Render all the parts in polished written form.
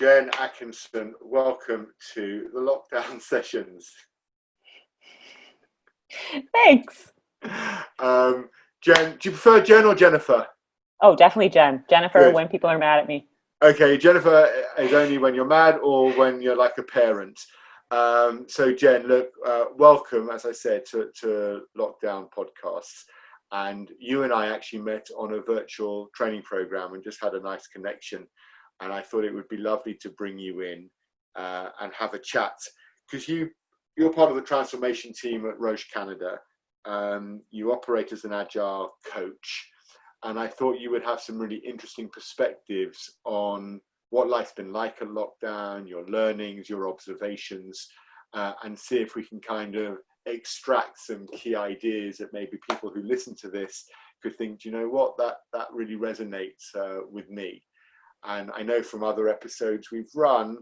Jen Atkinson, welcome to the lockdown sessions. Thanks. Jen, do you prefer Jen or Jennifer? Oh, definitely Jen. Jennifer, Good. when people are mad at me. Okay, Jennifer is only when you're mad or when you're like a parent. So Jen, look, welcome, as I said, to Lockdown Podcasts. And you and I actually met on a virtual training program and just had a nice connection. And I thought it would be lovely to bring you in and have a chat, because you're part of the transformation team at ROCHE Canada. You operate as an Agile coach. And I thought you would have some really interesting perspectives on what life's been like at lockdown, your learnings, your observations, and see if we can kind of extract some key ideas that maybe people who listen to this could think, do you know what, that really resonates with me. And I know from other episodes we've run,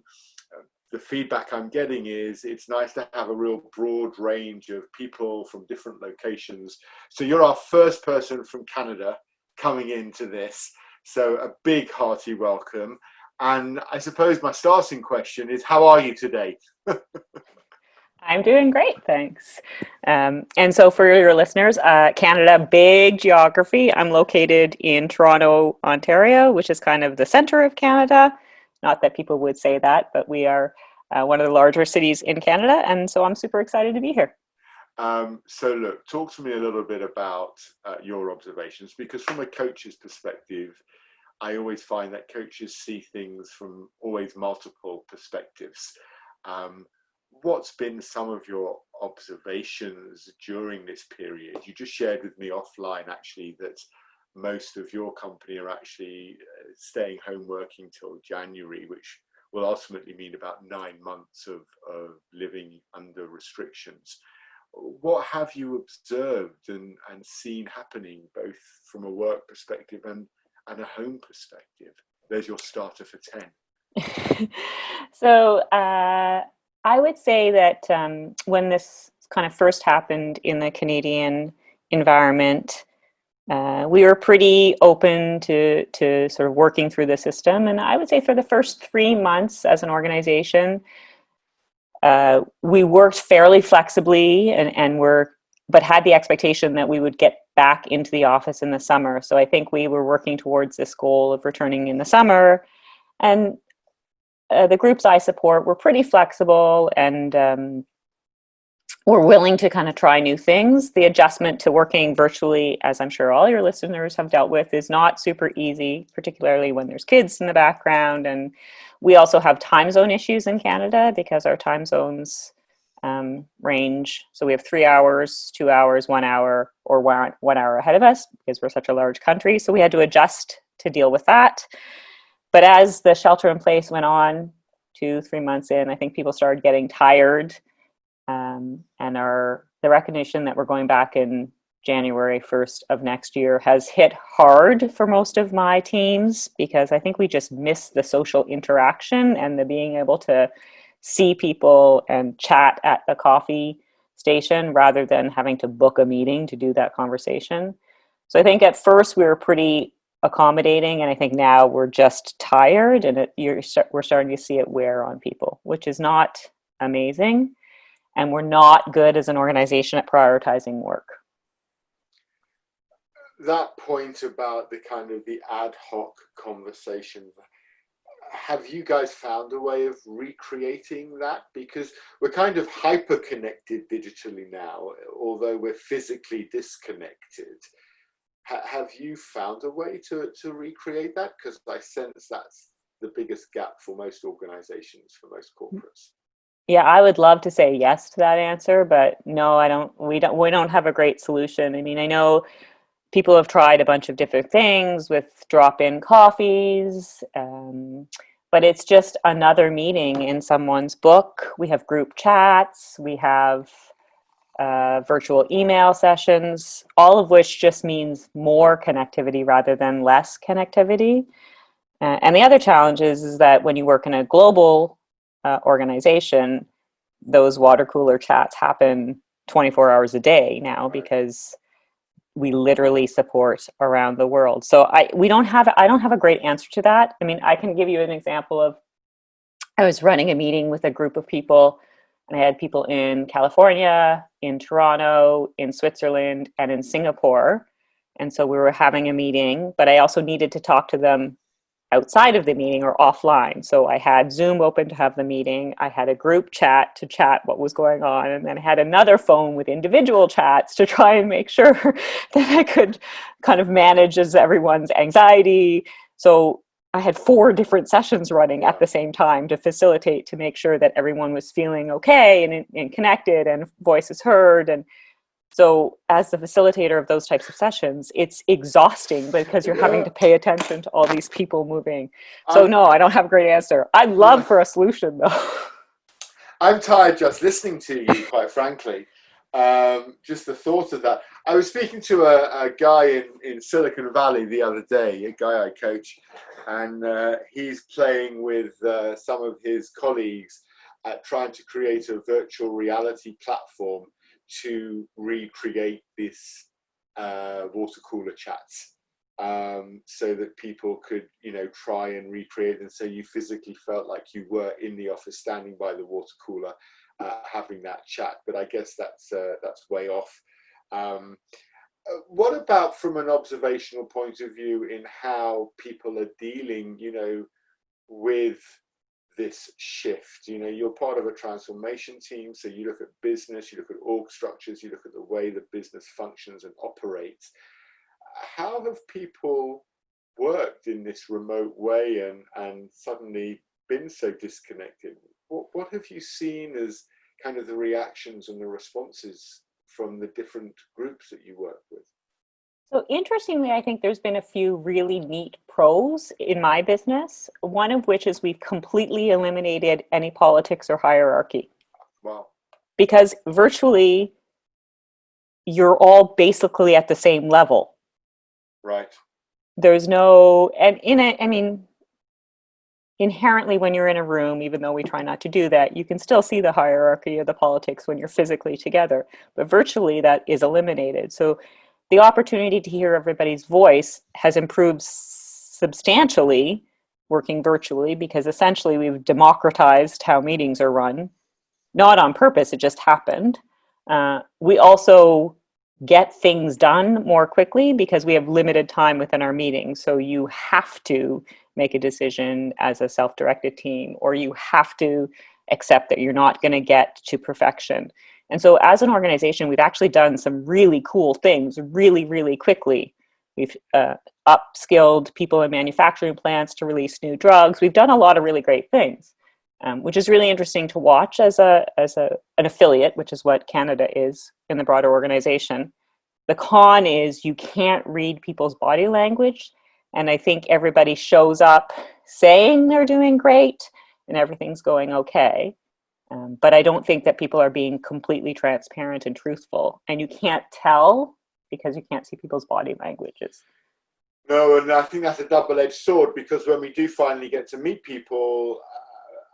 the feedback I'm getting is it's nice to have a real broad range of people from different locations. So you're our first person from Canada coming into this, so a big hearty welcome. And I suppose my starting question is, how are you today? I'm doing great, thanks. And so for your listeners, Canada, big geography. I'm located in Toronto, Ontario, which is kind of the center of Canada. Not that people would say that, but we are one of the larger cities in Canada. And so I'm super excited to be here. So look, talk to me a little bit about your observations, because from a coach's perspective, I always find that coaches see things from always multiple perspectives. What's been some of your observations during this period? You just shared with me offline, actually, that most of your company are actually staying home working till January, which will ultimately mean about 9 months of living under restrictions. What have you observed and seen happening, both from a work perspective and a home perspective? There's your starter for 10. So I would say that when this kind of first happened in the Canadian environment, we were pretty open to sort of working through the system. And I would say for the first 3 months as an organization, we worked fairly flexibly but had the expectation that we would get back into the office in the summer. So I think we were working towards this goal of returning in the summer. And the groups I support were pretty flexible and were willing to kind of try new things. The adjustment to working virtually, as I'm sure all your listeners have dealt with, is not super easy, particularly when there's kids in the background. And we also have time zone issues in Canada because our time zones range. So we have 3 hours, 2 hours, 1 hour, or 1 hour ahead of us because we're such a large country. So we had to adjust to deal with that. But as the shelter in place went on 2-3 months in, I think people started getting tired. And the recognition that we're going back in January 1st of next year has hit hard for most of my teams, because I think we just miss the social interaction and the being able to see people and chat at the coffee station rather than having to book a meeting to do that conversation. So I think at first we were pretty accommodating, and I think now we're just tired, and we're starting to see it wear on people, which is not amazing. And we're not good as an organization at prioritizing work. That point about the kind of the ad hoc conversation, have you guys found a way of recreating that? Because we're kind of hyper connected digitally now, although we're physically disconnected. Have you found a way to recreate that? Because I sense that's the biggest gap for most organizations, for most corporates. Yeah, I would love to say yes to that answer, but no, I don't. We don't have a great solution. I mean, I know people have tried a bunch of different things with drop-in coffees, but it's just another meeting in someone's book. We have group chats, we have virtual email sessions, all of which just means more connectivity rather than less connectivity. And the other challenge is that when you work in a global organization, those water cooler chats happen 24 hours a day now, because we literally support around the world. So I don't have a great answer to that. I mean, I can give you an example of I was running a meeting with a group of people, and I had people in California, in Toronto, in Switzerland, and in Singapore. And so we were having a meeting, but I also needed to talk to them outside of the meeting or offline. So I had Zoom open to have the meeting. I had a group chat to chat what was going on. And then I had another phone with individual chats to try and make sure that I could kind of manage as everyone's anxiety. So I had 4 different sessions running at the same time to facilitate, to make sure that everyone was feeling okay and connected and voices heard. And so as the facilitator of those types of sessions, it's exhausting because you're having to pay attention to all these people moving. So no, I don't have a great answer. I'd love for a solution though. I'm tired just listening to you, quite frankly. Just the thought of that. I was speaking to a guy in Silicon Valley the other day, a guy I coach, and he's playing with some of his colleagues at trying to create a virtual reality platform to recreate this water cooler chats, so that people could, try and recreate, and so you physically felt like you were in the office, standing by the water cooler, having that chat. But I guess that's way off. What about from an observational point of view in how people are dealing, with this shift? You're part of a transformation team, so you look at business, you look at org structures, you look at the way the business functions and operates. How have people worked in this remote way and suddenly been so disconnected? What have you seen as kind of the reactions and the responses from the different groups that you work with? So interestingly, I think there's been a few really neat pros in my business, one of which is we've completely eliminated any politics or hierarchy. Wow. Because virtually, you're all basically at the same level. Right. There's no, and inherently when you're in a room, even though we try not to do that, you can still see the hierarchy of the politics when you're physically together, but virtually that is eliminated. So the opportunity to hear everybody's voice has improved substantially working virtually, because essentially we've democratized how meetings are run. Not on purpose, it just happened. We also get things done more quickly because we have limited time within our meetings. So you have to make a decision as a self-directed team, or you have to accept that you're not going to get to perfection. And so as an organization, we've actually done some really cool things really, really quickly. We've upskilled people in manufacturing plants to release new drugs. We've done a lot of really great things, which is really interesting to watch as an affiliate, which is what Canada is in the broader organization. The con is you can't read people's body language. And I think everybody shows up saying they're doing great and everything's going okay. But I don't think that people are being completely transparent and truthful. And you can't tell because you can't see people's body languages. No, and I think that's a double-edged sword, because when we do finally get to meet people,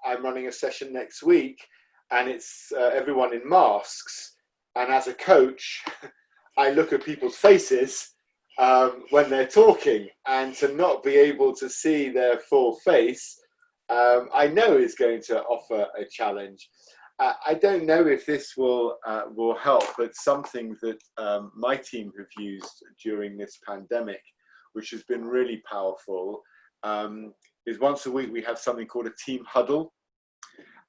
I'm running a session next week and it's everyone in masks. And as a coach, I look at people's faces when they're talking, and to not be able to see their full face, I know is going to offer a challenge. I don't know if this will help, but something that my team have used during this pandemic, which has been really powerful, is once a week we have something called a team huddle,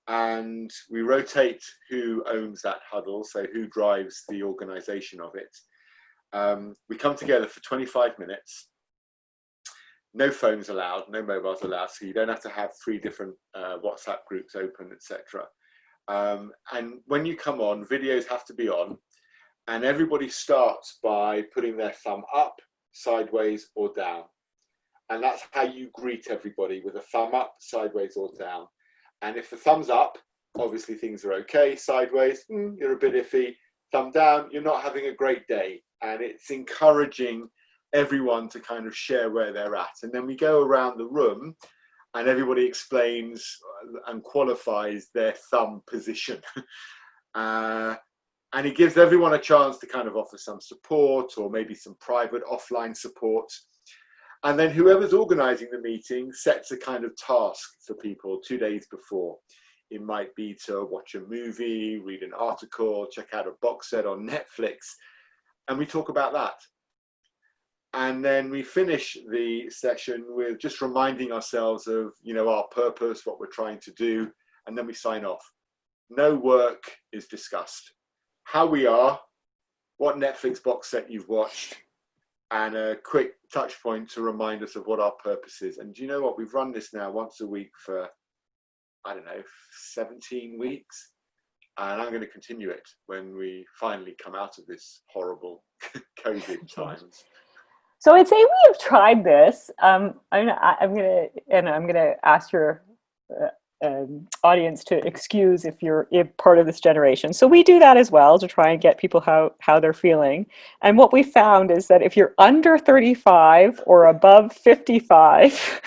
and we rotate who owns that huddle, so who drives the organization of it. We come together for 25 minutes. No phones allowed, no mobiles allowed, so you don't have to have 3 different WhatsApp groups open, etc. And when you come on, videos have to be on, and everybody starts by putting their thumb up, sideways, or down. And that's how you greet everybody, with a thumb up, sideways, or down. And if the thumb's up, obviously things are okay. Sideways, you're a bit iffy. Thumb down, you're not having a great day. And it's encouraging everyone to kind of share where they're at. And then we go around the room and everybody explains and qualifies their thumb position. And it gives everyone a chance to kind of offer some support, or maybe some private offline support. And then whoever's organizing the meeting sets a kind of task for people 2 days before. It might be to watch a movie, read an article, check out a box set on Netflix, and we talk about that. And then we finish the session with just reminding ourselves of, our purpose, what we're trying to do, and then we sign off. No work is discussed. How we are, what Netflix box set you've watched, and a quick touch point to remind us of what our purpose is. And do you know what? We've run this now once a week for, 17 weeks. And I'm going to continue it when we finally come out of this horrible COVID times. So I'd say we have tried this. I'm gonna ask your audience to excuse if you're part of this generation. So we do that as well to try and get people how they're feeling. And what we found is that if you're under 35 or above 55,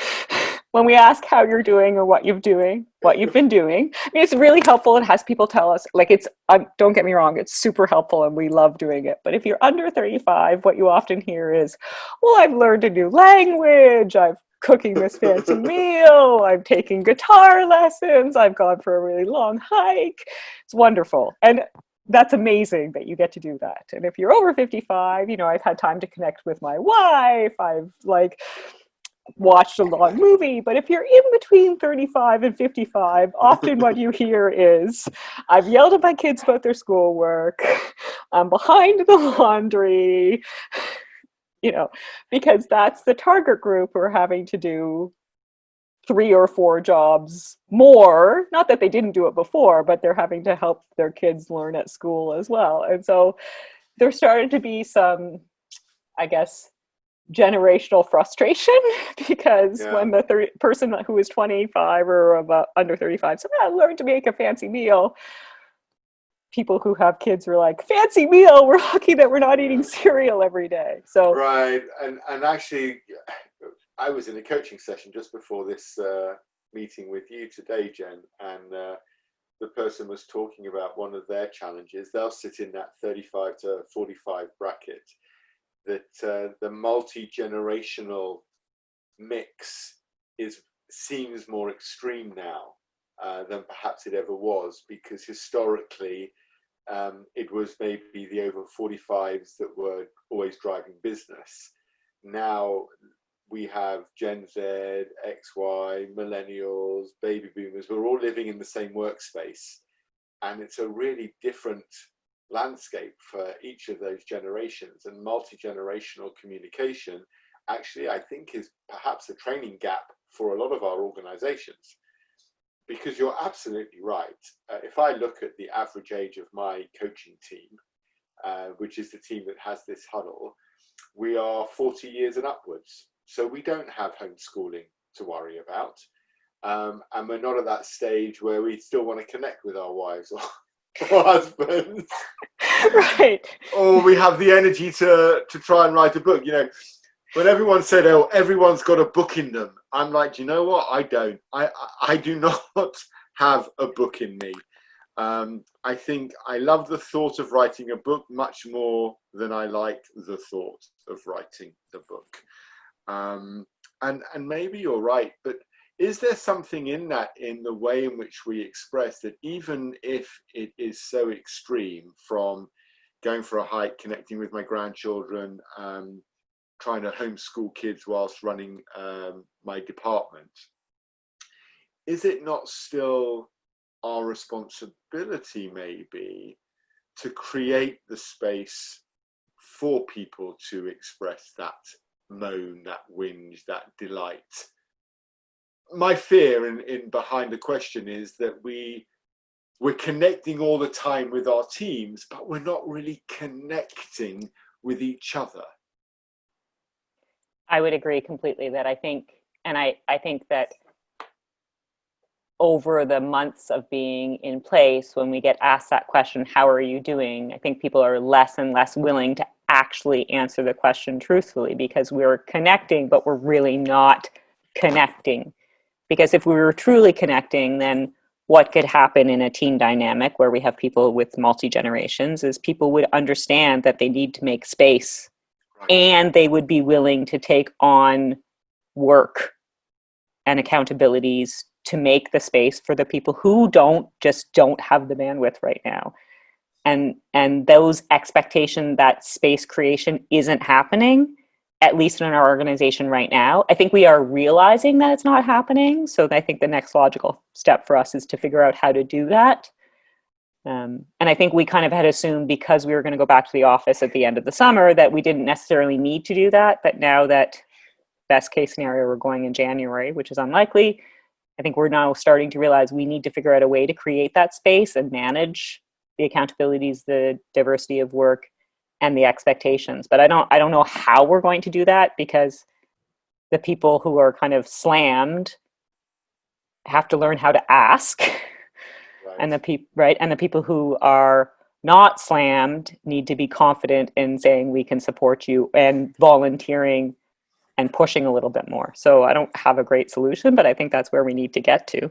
when we ask how you're doing or what you've been doing, I mean, it's really helpful. It has people tell us, like, don't get me wrong, it's super helpful and we love doing it. But if you're under 35, what you often hear is, well, I've learned a new language, I've cooking this fancy meal, I'm taking guitar lessons, I've gone for a really long hike. It's wonderful. And that's amazing that you get to do that. And if you're over 55, I've had time to connect with my wife, I've watched a long movie. But if you're in between 35 and 55, often what you hear is, I've yelled at my kids about their schoolwork, I'm behind the laundry, because that's the target group who are having to do 3 or 4 jobs more. Not that they didn't do it before, but they're having to help their kids learn at school as well. And so there started to be some, I guess, generational frustration because when the person who is 25 or about under 35 said, I learned to make a fancy meal, people who have kids are like, fancy meal, we're lucky that we're not eating cereal every day. So right. And actually, I was in a coaching session just before this meeting with you today, Jen, and the person was talking about one of their challenges. They'll sit in that 35 to 45 bracket, that the multi-generational mix seems more extreme now than perhaps it ever was, because historically it was maybe the over 45s that were always driving business. Now we have Gen Z, XY, millennials, baby boomers. We're all living in the same workspace, and it's a really different landscape for each of those generations. And multi-generational communication actually, I think, is perhaps a training gap for a lot of our organizations, because you're absolutely right. If I look at the average age of my coaching team, which is the team that has this huddle, we are 40 years and upwards. So we don't have homeschooling to worry about. And we're not at that stage where we still want to connect with our wives or husbands. Right. Or we have the energy to try and write a book. When everyone said, oh, everyone's got a book in them, I'm like, do you know what? I don't. I do not have a book in me. I think I love the thought of writing a book much more than I like the thought of writing the book. And maybe you're right, but is there something in that, in the way in which we express that, even if it is so extreme, from going for a hike, connecting with my grandchildren, trying to homeschool kids whilst running my department, is it not still our responsibility maybe to create the space for people to express that moan, that whinge, that delight? My fear in behind the question is that we're connecting all the time with our teams, but we're not really connecting with each other. I would agree completely that I think that over the months of being in place, when we get asked that question, how are you doing? I think people are less and less willing to actually answer the question truthfully, because we're connecting, but we're really not connecting. Because if we were truly connecting, then what could happen in a team dynamic where we have people with multi-generations is people would understand that they need to make space Right. and they would be willing to take on work and accountabilities to make the space for the people who don't have the bandwidth right now. And those expectation that space creation isn't happening, at least in our organization right now. I think we are realizing that it's not happening. So I think the next logical step for us is to figure out how to do that. And I think we kind of had assumed, because we were going to go back to the office at the end of the summer, that we didn't necessarily need to do that. But now that best case scenario, we're going in January, which is unlikely, I think we're now starting to realize we need to figure out a way to create that space and manage the accountabilities, the diversity of work, and the expectations. But I don't know how we're going to do that, because the people who are kind of slammed have to learn how to ask. Right. And the people who are not slammed need to be confident in saying we can support you, and volunteering and pushing a little bit more. So I don't have a great solution, but I think that's where we need to get to.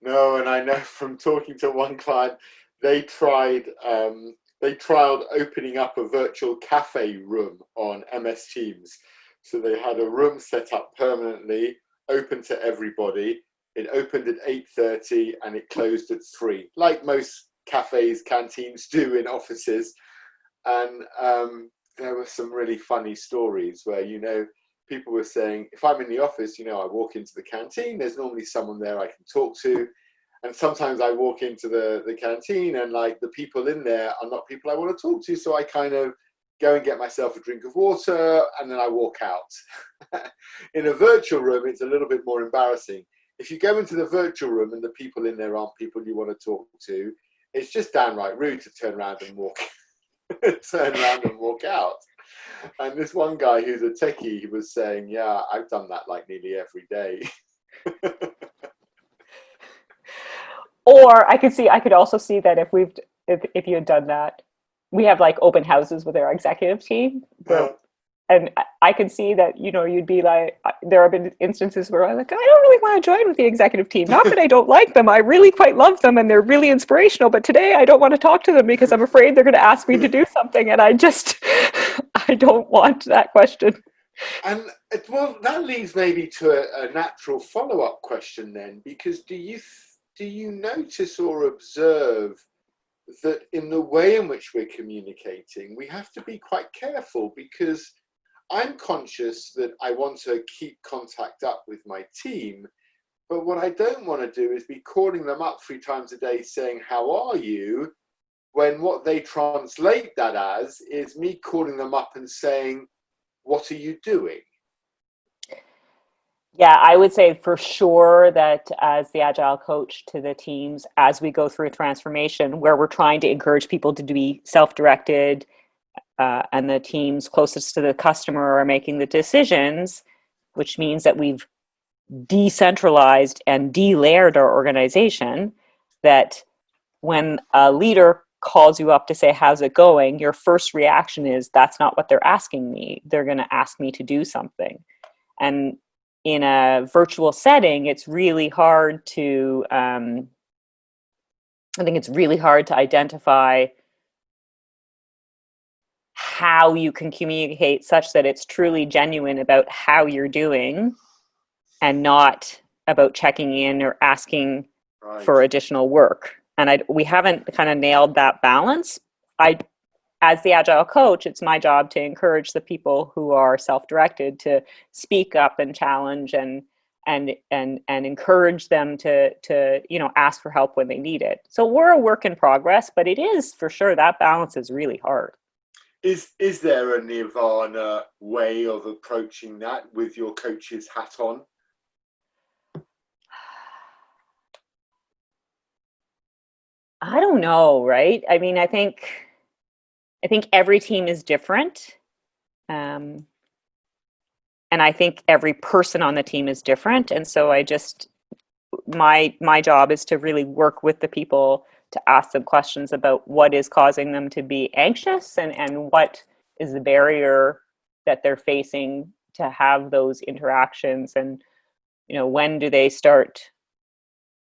No, and I know from talking to one client, they trialed opening up a virtual cafe room on MS Teams. So they had a room set up permanently, open to everybody. It opened at 8:30 and it closed at 3, like most cafes, canteens do in offices. And there were some really funny stories where, people were saying, if I'm in the office, I walk into the canteen, there's normally someone there I can talk to. And sometimes I walk into the canteen and like the people in there are not people I want to talk to. So I kind of go and get myself a drink of water and then I walk out. In a virtual room, it's a little bit more embarrassing. If you go into the virtual room and the people in there aren't people you want to talk to, it's just downright rude to turn around and walk out. And this one guy who's a techie, he was saying, yeah, I've done that like nearly every day. Or I could also see that if you had done that, we have like open houses with our executive team, and I could see that, you'd be like, there have been instances where I'm like, I don't really want to join with the executive team. Not that I don't like them. I really quite love them and they're really inspirational. But today I don't want to talk to them because I'm afraid they're going to ask me to do something. And I don't want that question. And well, that leads maybe to a natural follow-up question then, because do you notice or observe that in the way in which we're communicating, we have to be quite careful? Because I'm conscious that I want to keep contact up with my team, but what I don't want to do is be calling them up 3 times a day saying, how are you? When what they translate that as is me calling them up and saying, what are you doing? Yeah, I would say for sure that as the Agile coach to the teams, as we go through a transformation where we're trying to encourage people to be self-directed, and the teams closest to the customer are making the decisions, which means that we've decentralized and de-layered our organization, that when a leader calls you up to say, how's it going? Your first reaction is, that's not what they're asking me. They're going to ask me to do something. And in a virtual setting, it's really hard to, I think it's really hard to identify how you can communicate such that it's truly genuine about how you're doing and not about checking in or asking for additional work. And we haven't kind of nailed that balance. As the Agile coach, it's my job to encourage the people who are self-directed to speak up and challenge and encourage them to ask for help when they need it. So we're a work in progress, but it is for sure that balance is really hard. Is there a nirvana way of approaching that with your coach's hat on? I don't know, right? I mean, I think every team is different. And I think every person on the team is different. And so my job is to really work with the people to ask them questions about what is causing them to be anxious and what is the barrier that they're facing to have those interactions. And, when do they start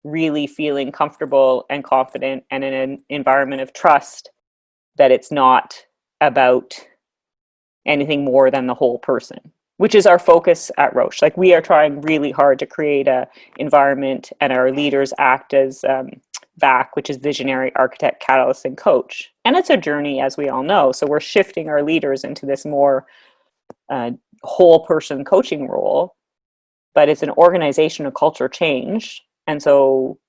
really feeling comfortable and confident and in an environment of trust that it's not about anything more than the whole person, which is our focus at Roche. Like, we are trying really hard to create a environment, and our leaders act as VAC, which is visionary, architect, catalyst, and coach. And it's a journey, as we all know. So we're shifting our leaders into this more whole person coaching role, but it's an organizational culture change. And so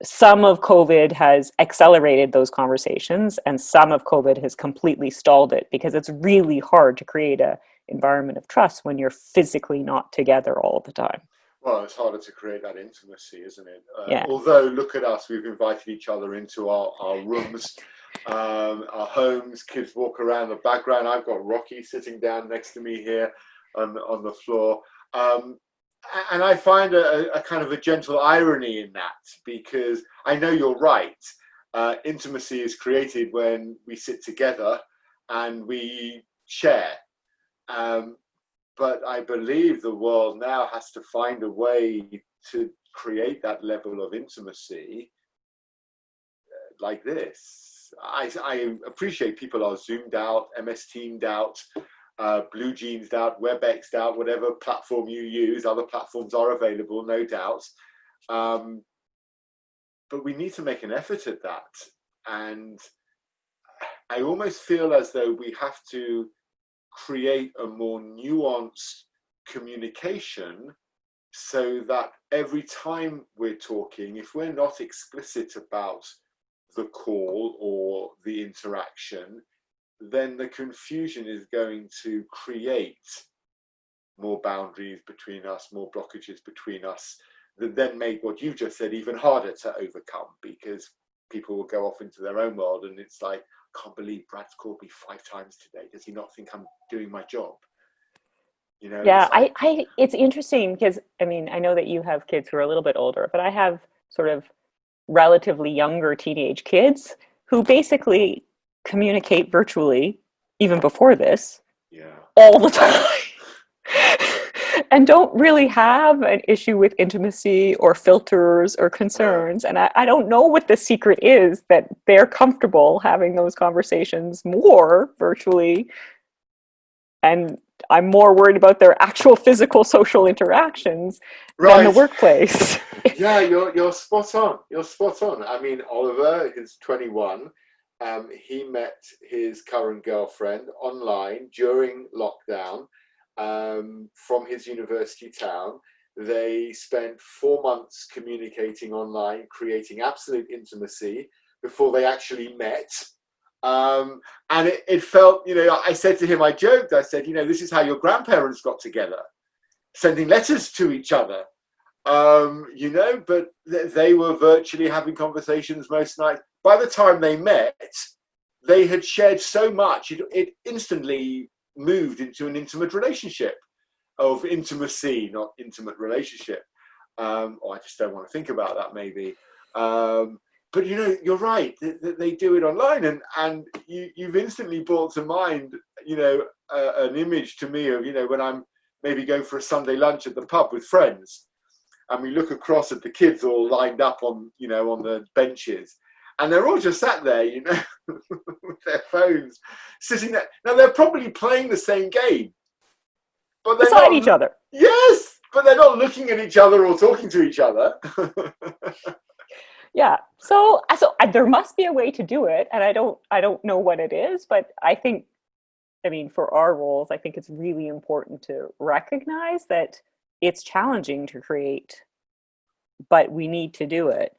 some of COVID has accelerated those conversations, and some of COVID has completely stalled it, because it's really hard to create a environment of trust when you're physically not together all the time. Well, it's harder to create that intimacy, isn't it? Yeah. Although, look at us, we've invited each other into our rooms, our homes. Kids walk around the background. I've got Rocky sitting down next to me here on the floor. And I find a kind of a gentle irony in that, because I know you're right. Intimacy is created when we sit together and we share. But I believe the world now has to find a way to create that level of intimacy like this. I appreciate people are Zoomed out, MS Teamed out, Blue Jeans out, WebExed out, whatever platform you use. Other platforms are available, no doubt. But we need to make an effort at that. And I almost feel as though we have to create a more nuanced communication, so that every time we're talking, if we're not explicit about the call or the interaction, then the confusion is going to create more boundaries between us, more blockages between us, that then make what you just said even harder to overcome, because people will go off into their own world, and it's like, can't believe Brad's called me 5 times today. Does he not think I'm doing my job? You know? Yeah, it's interesting, because I mean, I know that you have kids who are a little bit older, but I have sort of relatively younger teenage kids who basically communicate virtually, even before this, all the time. And don't really have an issue with intimacy or filters or concerns. And I don't know what the secret is that they're comfortable having those conversations more virtually. And I'm more worried about their actual physical social interactions than the workplace. Yeah, you're spot on. You're spot on. I mean, Oliver is 21. He met his current girlfriend online during lockdown. From his university town. They spent 4 months communicating online, creating absolute intimacy before they actually met. And it felt, you know, I said to him, I joked, I said, you know, this is how your grandparents got together, sending letters to each other, you know, but they were virtually having conversations most nights. By the time they met, they had shared so much, it instantly moved into an intimate relationship, of intimacy, not intimate relationship. Or I just don't want to think about that, maybe. But you know, you're right. They do it online, and you've instantly brought to mind, you know, an image to me of, you know, when I'm maybe going for a Sunday lunch at the pub with friends, and we look across at the kids all lined up on, you know, on the benches. And they're all just sat there, you know, with their phones, sitting there. Now, they're probably playing the same game. But they're beside each other. Yes, but they're not looking at each other or talking to each other. Yeah. So there must be a way to do it. And I don't know what it is. But I think, I mean, for our roles, I think it's really important to recognize that it's challenging to create, but we need to do it.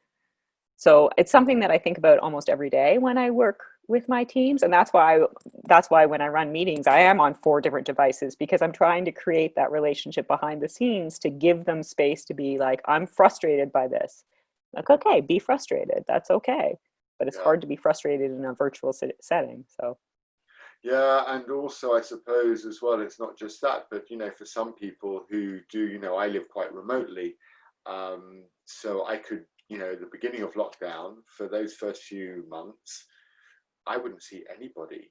So it's something that I think about almost every day when I work with my teams. And that's why when I run meetings, I am on 4 different devices, because I'm trying to create that relationship behind the scenes to give them space to be like, I'm frustrated by this. Like, okay, be frustrated. That's okay. But it's hard to be frustrated in a virtual setting. So. Yeah, and also I suppose as well, it's not just that, but, you know, for some people who do, you know, I live quite remotely. So I could, you know, the beginning of lockdown, for those first few months, I wouldn't see anybody.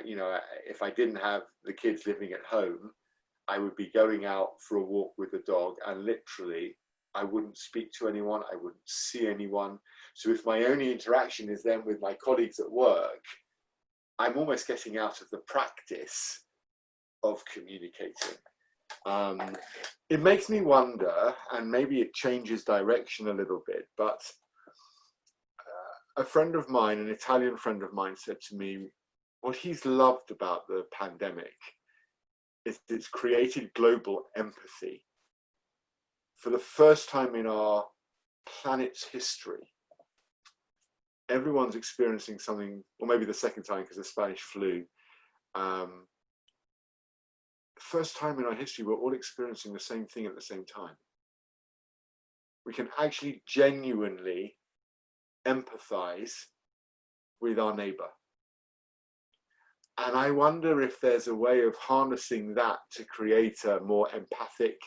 You know, if I didn't have the kids living at home, I would be going out for a walk with the dog, and literally I wouldn't speak to anyone. I wouldn't see anyone. So if my only interaction is then with my colleagues at work, I'm almost getting out of the practice of communicating. It makes me wonder, and maybe it changes direction a little bit, but a friend of mine, an Italian friend of mine, said to me, what he's loved about the pandemic is it's created global empathy. For the first time in our planet's history, everyone's experiencing something, or maybe the second time because of Spanish flu. First time in our history, we're all experiencing the same thing at the same time. We can actually genuinely empathize with our neighbor. And I wonder if there's a way of harnessing that to create a more empathic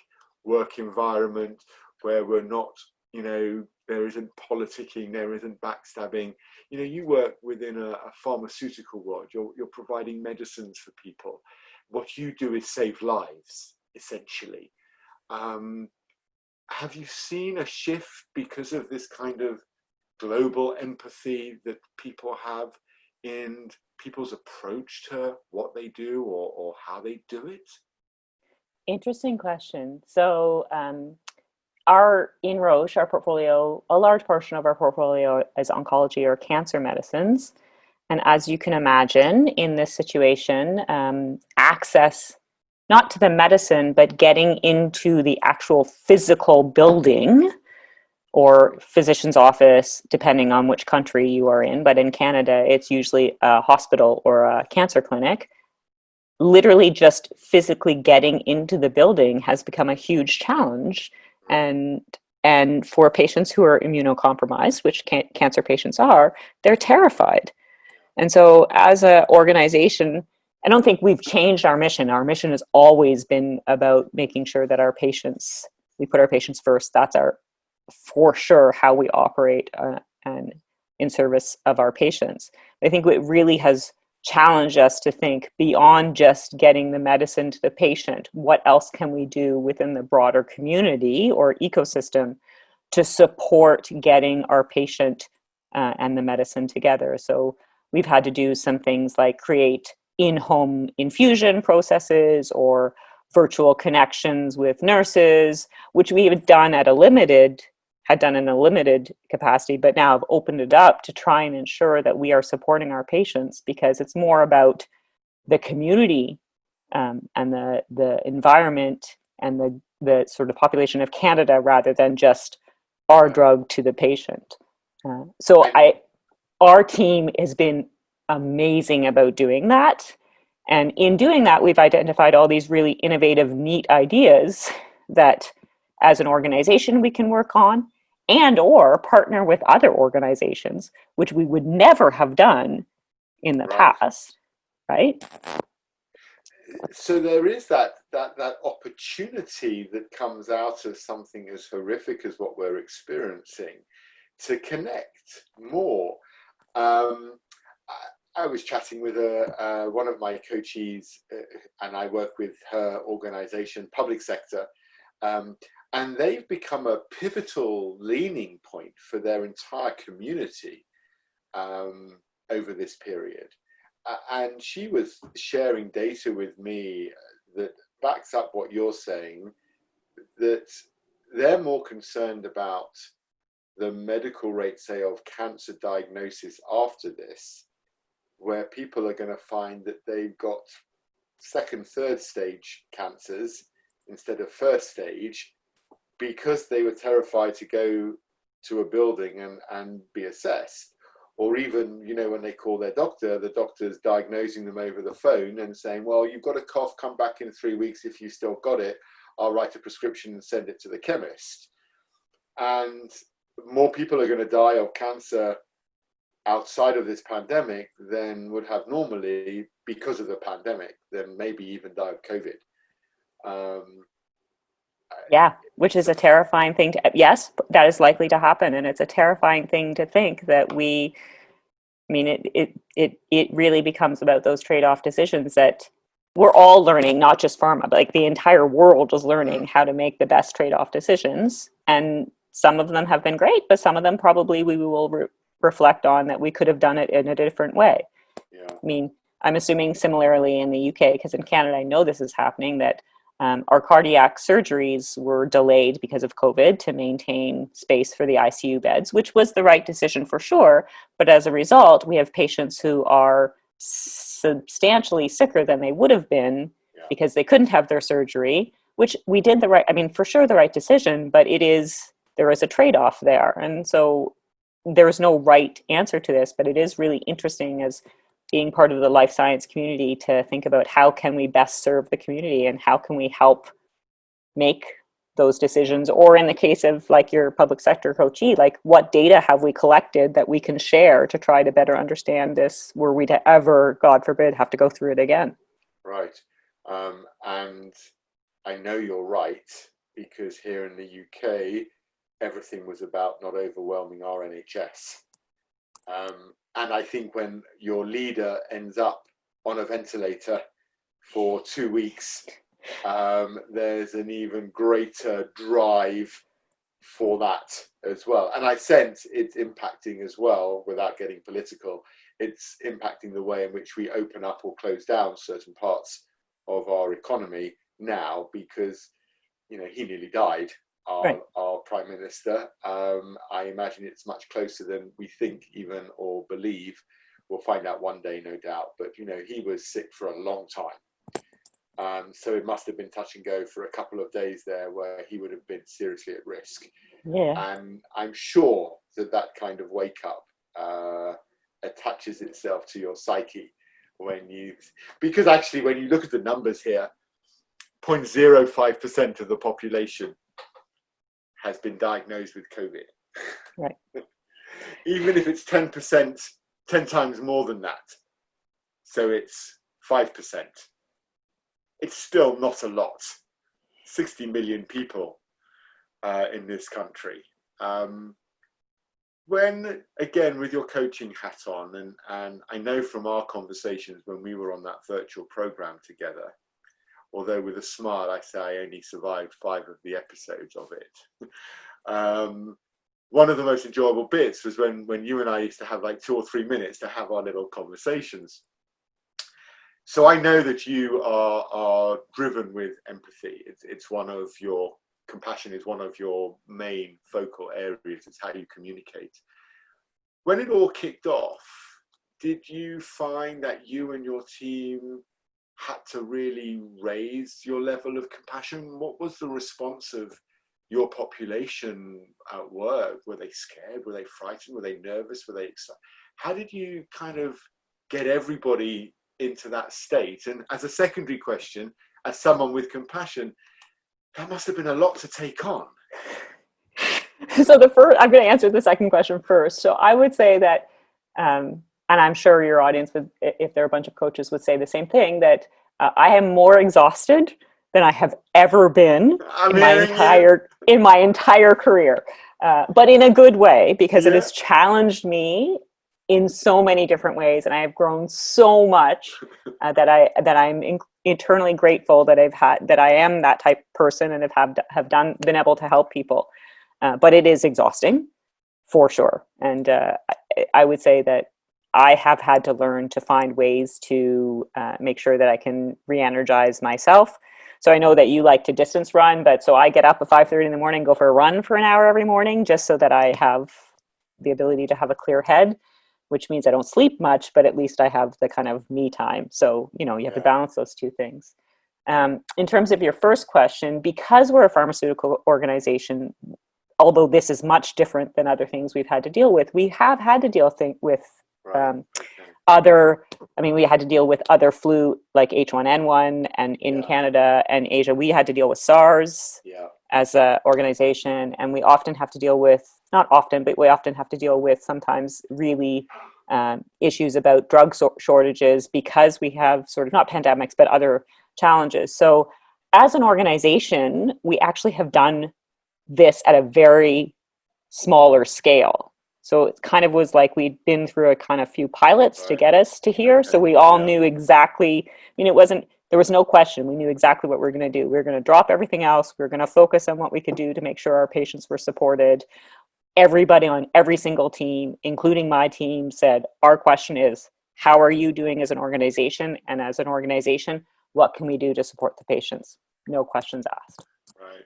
work environment where we're not, you know, there isn't politicking, there isn't backstabbing. You know, you work within a pharmaceutical world, you're providing medicines for people. What you do is save lives, essentially. Have you seen a shift because of this kind of global empathy that people have in people's approach to what they do or how they do it? Interesting question. So in ROCHE, our portfolio, a large portion of our portfolio is oncology or cancer medicines. And as you can imagine, in this situation, access not to the medicine, but getting into the actual physical building or physician's office, depending on which country you are in. But in Canada, it's usually a hospital or a cancer clinic. Literally just physically getting into the building has become a huge challenge. And for patients who are immunocompromised, which cancer patients are, they're terrified. And so as an organization, I don't think we've changed our mission. Our mission has always been about making sure that we put our patients first. That's for sure how we operate and in service of our patients. I think it really has challenged us to think beyond just getting the medicine to the patient. What else can we do within the broader community or ecosystem to support getting our patient and the medicine together? So we've had to do some things like create in-home infusion processes or virtual connections with nurses, which we have done in a limited capacity, but now have opened it up to try and ensure that we are supporting our patients, because it's more about the community and the environment and the sort of population of Canada rather than just our drug to the patient. Our team has been amazing about doing that. And in doing that, we've identified all these really innovative, neat ideas that as an organization we can work on and or partner with other organizations, which we would never have done in the past, right? So there is that opportunity that comes out of something as horrific as what we're experiencing to connect more. I was chatting with one of my coaches, and I work with her organization, public sector, and they've become a pivotal leaning point for their entire community over this period. And she was sharing data with me that backs up what you're saying, that they're more concerned about the medical rate, say, of cancer diagnosis after this, where people are going to find that they've got second, third stage cancers instead of first stage, because they were terrified to go to a building and be assessed. Or even, you know, when they call their doctor, the doctor's diagnosing them over the phone and saying, well, you've got a cough, come back in 3 weeks. If you still got it, I'll write a prescription and send it to the chemist. And more people are going to die of cancer outside of this pandemic than would have normally because of the pandemic, than maybe even die of COVID. Yeah, which is a terrifying thing yes, that is likely to happen. And it's a terrifying thing to think that it really becomes about those trade-off decisions that we're all learning, not just pharma, but like the entire world is learning how to make the best trade-off decisions. And some of them have been great, but some of them probably we will reflect on that we could have done it in a different way. Yeah. I mean, I'm assuming similarly in the UK, because in Canada I know this is happening, that our cardiac surgeries were delayed because of COVID to maintain space for the ICU beds, which was the right decision for sure. But as a result, we have patients who are substantially sicker than they would have been because they couldn't have their surgery, which we did the right, I mean, for sure the right decision, but there is a trade-off there. And so there is no right answer to this, but it is really interesting as being part of the life science community to think about how can we best serve the community and how can we help make those decisions, or in the case of like your public sector coachee, like what data have we collected that we can share to try to better understand this, were we to ever, God forbid, have to go through it again. Right. And I know you're right, because here in the UK, everything was about not overwhelming our NHS. And I think when your leader ends up on a ventilator for 2 weeks, there's an even greater drive for that as well. And I sense it's impacting as well, without getting political, it's impacting the way in which we open up or close down certain parts of our economy now, because, you know, he nearly died. Our Prime Minister. I imagine it's much closer than we think even or believe. We'll find out one day, no doubt. But, you know, he was sick for a long time. So it must have been touch and go for a couple of days there where he would have been seriously at risk. Yeah. And I'm sure that that kind of wake up attaches itself to your psyche because actually when you look at the numbers here, 0.05% of the population has been diagnosed with COVID. Right. Even if it's 10%, 10 times more than that. So it's 5%. It's still not a lot. 60 million people in this country. When, again, with your coaching hat on, and I know from our conversations when we were on that virtual program together, although with a smile, I say I only survived 5 of the episodes of it. One of the most enjoyable bits was when you and I used to have like 2 or 3 minutes to have our little conversations. So I know that you are driven with empathy. It's one of your, compassion is one of your main focal areas. It's how you communicate. When it all kicked off, did you find that you and your team had to really raise your level of compassion? What was the response of your population at work? Were they scared? Were they frightened? Were they nervous? Were they excited? How did you kind of get everybody into that state? And as a secondary question, as someone with compassion, that must have been a lot to take on. So I'm going to answer the second question first. So I would say that, and I'm sure your audience would, if there are a bunch of coaches, would say the same thing, that I am more exhausted than I have ever been in my entire career, but in a good way, because it has challenged me in so many different ways, and I have grown so much that I'm eternally grateful that I am that type of person and have been able to help people. But it is exhausting, for sure, and I would say that I have had to learn to find ways to make sure that I can re-energize myself. So I know that you like to distance run, but so I get up at 5:30 in the morning, go for a run for an hour every morning, just so that I have the ability to have a clear head, which means I don't sleep much, but at least I have the kind of me time. So, you know, you have to balance those two things. In terms of your first question, because we're a pharmaceutical organization, although this is much different than other things we've had to deal with, we have had to deal with we had to deal with other flu like H1N1, and in Canada and Asia, we had to deal with SARS as an organization. And we often have to deal with, not often, but we often have to deal with sometimes really issues about drug shortages, because we have sort of not pandemics, but other challenges. So as an organization, we actually have done this at a very smaller scale. So it kind of was like we'd been through a kind of few pilots to get us to here. So we all knew exactly, there was no question. We knew exactly what we were going to do. We were going to drop everything else. We were going to focus on what we could do to make sure our patients were supported. Everybody on every single team, including my team, said, our question is, how are you doing as an organization? And as an organization, what can we do to support the patients? No questions asked. Right.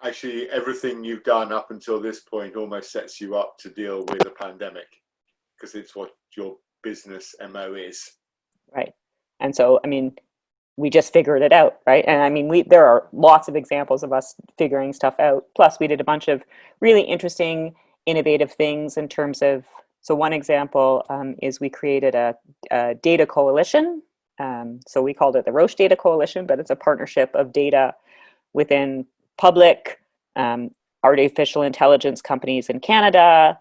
Actually, everything you've done up until this point almost sets you up to deal with a pandemic, because it's what your business MO is. Right. And so, I mean, we just figured it out, right? And I mean, there are lots of examples of us figuring stuff out. Plus, we did a bunch of really interesting, innovative things in terms of, so one example is we created a data coalition. So we called it the ROCHE Data Coalition, but it's a partnership of data within public, artificial intelligence companies in Canada,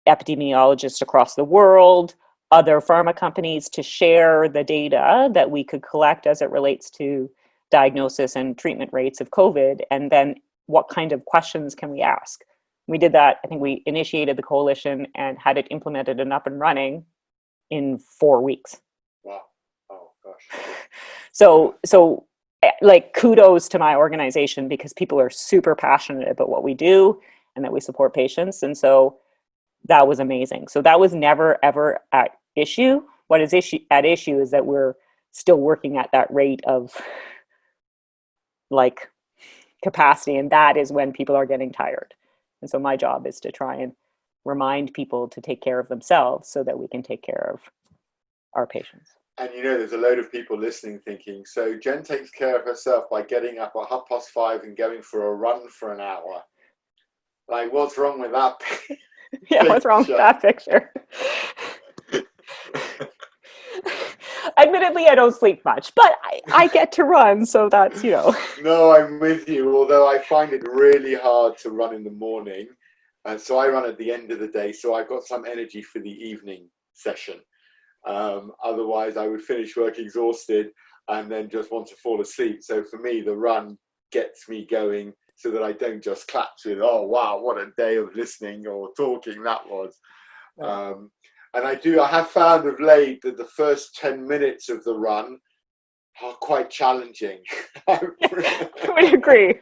epidemiologists across the world, other pharma companies, to share the data that we could collect as it relates to diagnosis and treatment rates of COVID, and then what kind of questions can we ask. We did that. I think we initiated the coalition and had it implemented and up and running in 4 weeks. Wow. Oh gosh. So like, kudos to my organization, because people are super passionate about what we do and that we support patients. And so that was amazing. So that was never, ever at issue. What is at issue is that we're still working at that rate of like capacity. And that is when people are getting tired. And so my job is to try and remind people to take care of themselves so that we can take care of our patients. And you know, there's a load of people listening thinking, so Jen takes care of herself by getting up at 5:30 and going for a run for an hour. Like, what's wrong with that? Yeah, what's wrong with that picture? Admittedly, I don't sleep much, but I get to run, so that's, you know. No, I'm with you, although I find it really hard to run in the morning. And so I run at the end of the day, so I've got some energy for the evening session. Otherwise, I would finish work exhausted and then just want to fall asleep. So for me, the run gets me going so that I don't just collapse with, oh, wow, what a day of listening or talking that was. And I have found of late that the first 10 minutes of the run are quite challenging. I would agree.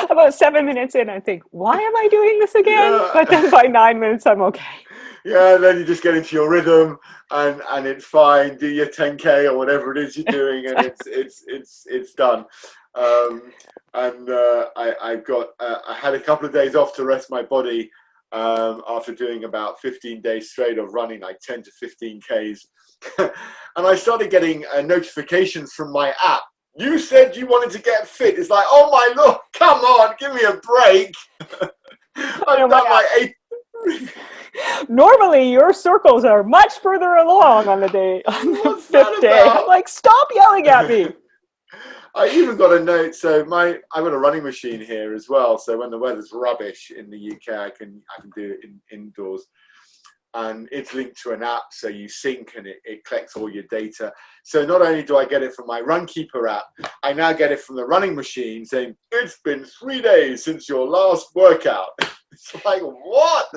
About 7 minutes in, I think, why am I doing this again? Yeah. But then by 9 minutes, I'm okay. Yeah, and then you just get into your rhythm, and it's fine. Do your 10K or whatever it is you're doing, and it's done. I had a couple of days off to rest my body after doing about 15 days straight of running, like 10 to 15 Ks. And I started getting notifications from my app. You said you wanted to get fit. It's like, oh my Lord, come on, give me a break. I've done like 8. Normally your circles are much further along on the 5th day. I'm like, stop yelling at me. I even got a note. So I've got a running machine here as well. So when the weather's rubbish in the UK, I can do it indoors. And it's linked to an app, so you sync and it collects all your data. So not only do I get it from my Runkeeper app, I now get it from the running machine saying, it's been 3 days since your last workout. It's like, what?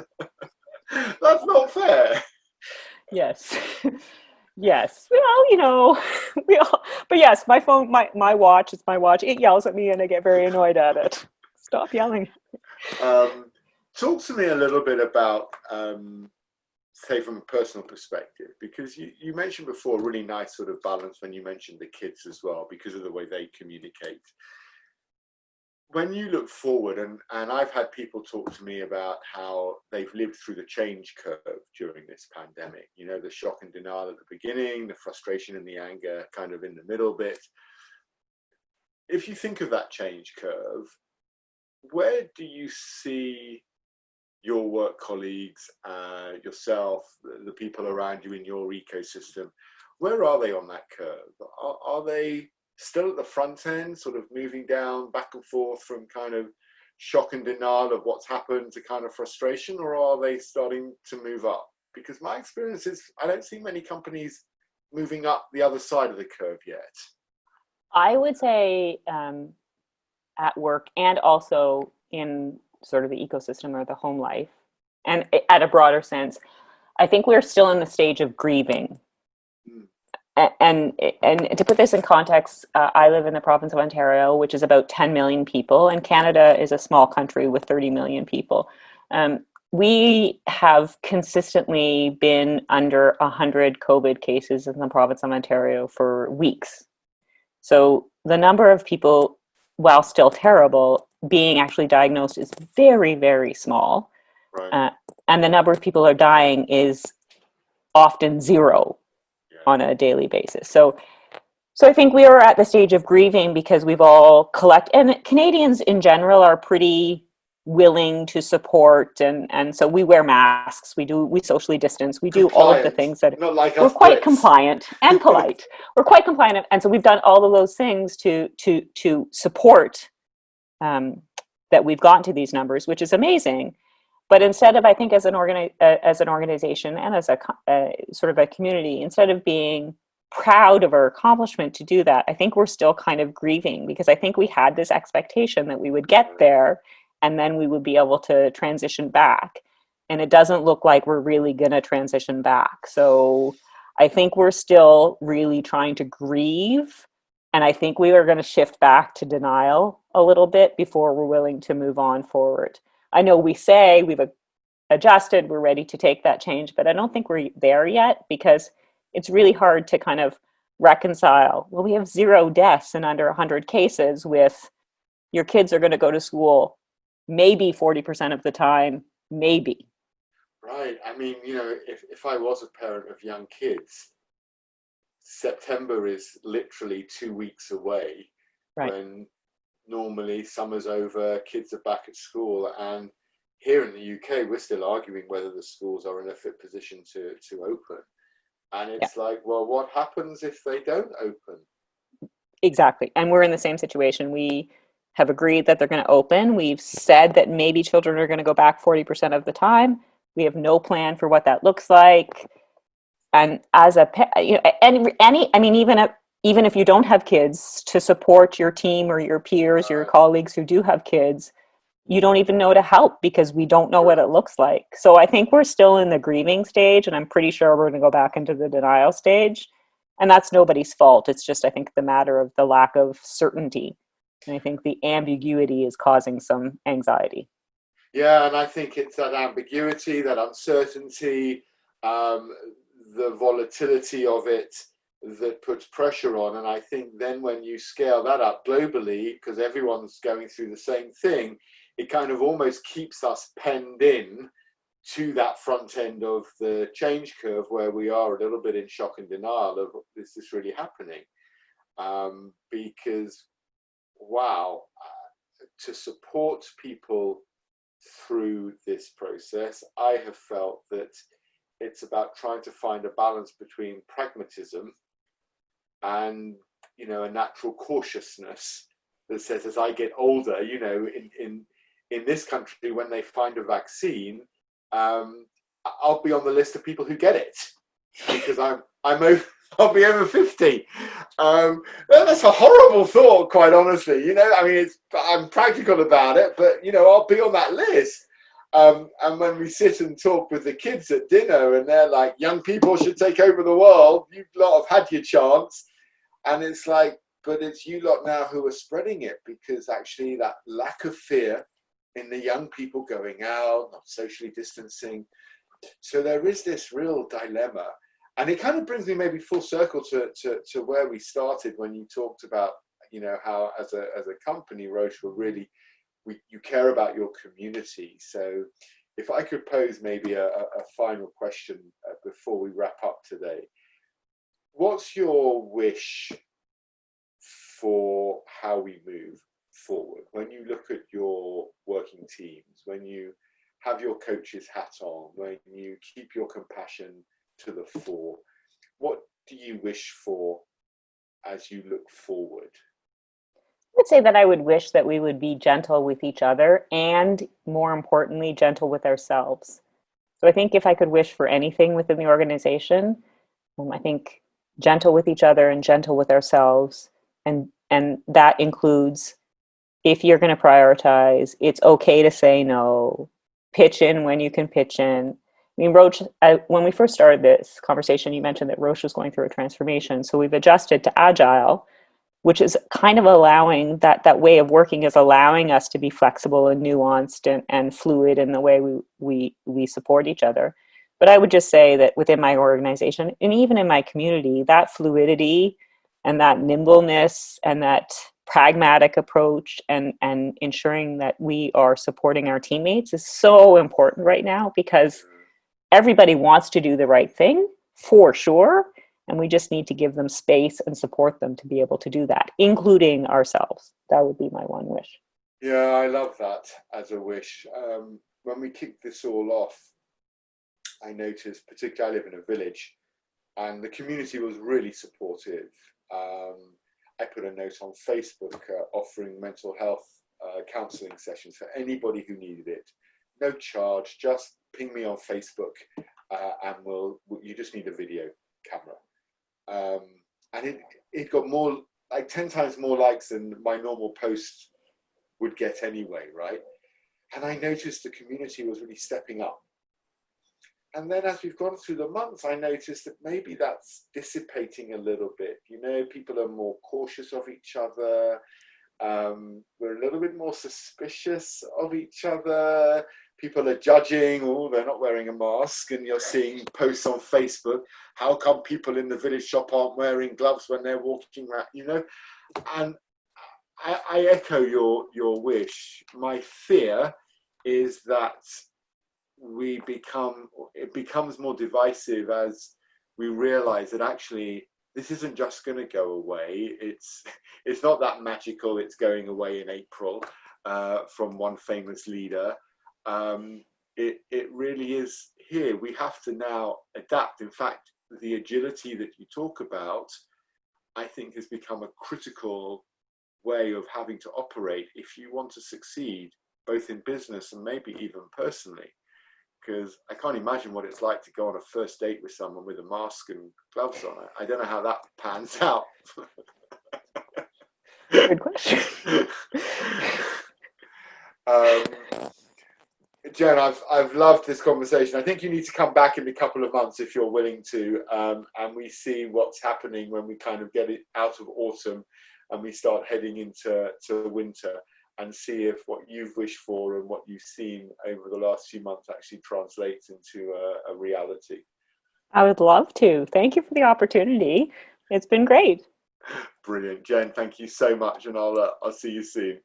That's not fair. Yes. Yes. Well, you know, but yes, my phone, my watch, it's my watch. It yells at me and I get very annoyed at it. Stop yelling. Talk to me a little bit about, say, from a personal perspective, because you mentioned before a really nice sort of balance when you mentioned the kids as well, because of the way they communicate. When you look forward, and I've had people talk to me about how they've lived through the change curve during this pandemic, you know, the shock and denial at the beginning, the frustration and the anger kind of in the middle bit. If you think of that change curve, where do you see your work colleagues, yourself, the people around you in your ecosystem, where are they on that curve? Are they still at the front end, sort of moving down back and forth from kind of shock and denial of what's happened to kind of frustration, or are they starting to move up? Because my experience is I don't see many companies moving up the other side of the curve yet. I would say at work and also in sort of the ecosystem or the home life, and at a broader sense, I think we're still in the stage of grieving. And to put this in context, I live in the province of Ontario, which is about 10 million people, and Canada is a small country with 30 million people. we have consistently been under 100 COVID cases in the province of Ontario for weeks. So the number of people, while still terrible, being actually diagnosed is very, very small. Right. And the number of people who are dying is often zero on a daily basis. So I think we are at the stage of grieving because we've all and Canadians in general are pretty willing to support, and so we wear masks, we socially distance, we do all of the things that not like we're us quite Brits. compliant and polite. We're quite compliant, and so we've done all of those things to support that we've gotten to these numbers, which is amazing. But instead of, I think, as an organization and as a sort of a community, instead of being proud of our accomplishment to do that, I think we're still kind of grieving, because I think we had this expectation that we would get there and then we would be able to transition back. And it doesn't look like we're really going to transition back. So I think we're still really trying to grieve. And I think we are going to shift back to denial a little bit before we're willing to move on forward. I know we say we've adjusted, we're ready to take that change, but I don't think we're there yet, because it's really hard to kind of reconcile, well, we have 0 deaths in under 100 cases with your kids are going to go to school maybe 40% of the time, maybe. Right. I mean, if I was a parent of young kids, September is literally 2 weeks away. Right. When normally summer's over, kids are back at school, and here in the UK we're still arguing whether the schools are in a fit position to open. And it's like, well, what happens if they don't open? Exactly. And we're in the same situation. We have agreed that they're going to open. We've said that maybe children are going to go back 40% of the time. We have no plan for what that looks like. And as a, even if you don't have kids, to support your team or your peers, your colleagues who do have kids, you don't even know to help, because we don't know what it looks like. So I think we're still in the grieving stage, and I'm pretty sure we're going to go back into the denial stage. And that's nobody's fault. It's just, I think, the matter of the lack of certainty. And I think the ambiguity is causing some anxiety. Yeah, and I think it's that ambiguity, that uncertainty, the volatility of it that puts pressure on. And I think then when you scale that up globally, because everyone's going through the same thing, it kind of almost keeps us penned in to that front end of the change curve, where we are a little bit in shock and denial of, is this really happening? Because, wow, to support people through this process, I have felt that it's about trying to find a balance between pragmatism and, a natural cautiousness that says, as I get older, in this country, when they find a vaccine, I'll be on the list of people who get it, because I'll be over 50. That's a horrible thought, quite honestly. I'm practical about it, but I'll be on that list. And when we sit and talk with the kids at dinner, and they're like, young people should take over the world, you lot have had your chance. And it's like, but it's you lot now who are spreading it, because actually that lack of fear in the young people going out, not socially distancing. So there is this real dilemma. And it kind of brings me maybe full circle to where we started, when you talked about, how as a company, Roche, you care about your community. So if I could pose maybe a final question before we wrap up today. What's your wish for how we move forward? When you look at your working teams, when you have your coach's hat on, when you keep your compassion to the fore, what do you wish for as you look forward? I would say that I would wish that we would be gentle with each other, and more importantly, gentle with ourselves. So I think if I could wish for anything within the organization, I think gentle with each other and gentle with ourselves. And that includes, if you're going to prioritize, it's okay to say no. Pitch in when you can pitch in. I mean, Roche, when we first started this conversation, you mentioned that Roche was going through a transformation. So we've adjusted to Agile. which is kind of allowing that way of working is allowing us to be flexible and nuanced and fluid in the way we support each other. But I would just say that within my organization and even in my community, that fluidity and that nimbleness and that pragmatic approach and ensuring that we are supporting our teammates is so important right now, because everybody wants to do the right thing for sure. And we just need to give them space and support them to be able to do that, including ourselves. That would be my one wish. Yeah, I love that as a wish. When we kicked this all off, I noticed, particularly I live in a village, and the community was really supportive. I put a note on Facebook offering mental health counselling sessions for anybody who needed it. No charge, just ping me on Facebook and you just need a video camera. And it got more, like 10 times more likes than my normal post would get anyway, right? And I noticed the community was really stepping up. And then as we've gone through the months, I noticed that maybe that's dissipating a little bit. You know, people are more cautious of each other. We're a little bit more suspicious of each other. People are judging, oh, they're not wearing a mask. And you're seeing posts on Facebook, how come people in the village shop aren't wearing gloves when they're walking around, you know? And I echo your wish. My fear is that it becomes more divisive as we realize that actually this isn't just going to go away. It's not that magical. It's going away in April from one famous leader. It really is here. We have to now adapt. In fact, the agility that you talk about, I think, has become a critical way of having to operate if you want to succeed, both in business and maybe even personally. Because I can't imagine what it's like to go on a first date with someone with a mask and gloves on. I don't know how that pans out. Good question. Jen, I've loved this conversation. I think you need to come back in a couple of months if you're willing to, and we see what's happening when we kind of get it out of autumn and we start heading into winter, and see if what you've wished for and what you've seen over the last few months actually translates into a reality. I would love to. Thank you for the opportunity. It's been great. Brilliant. Jen, thank you so much, and I'll see you soon.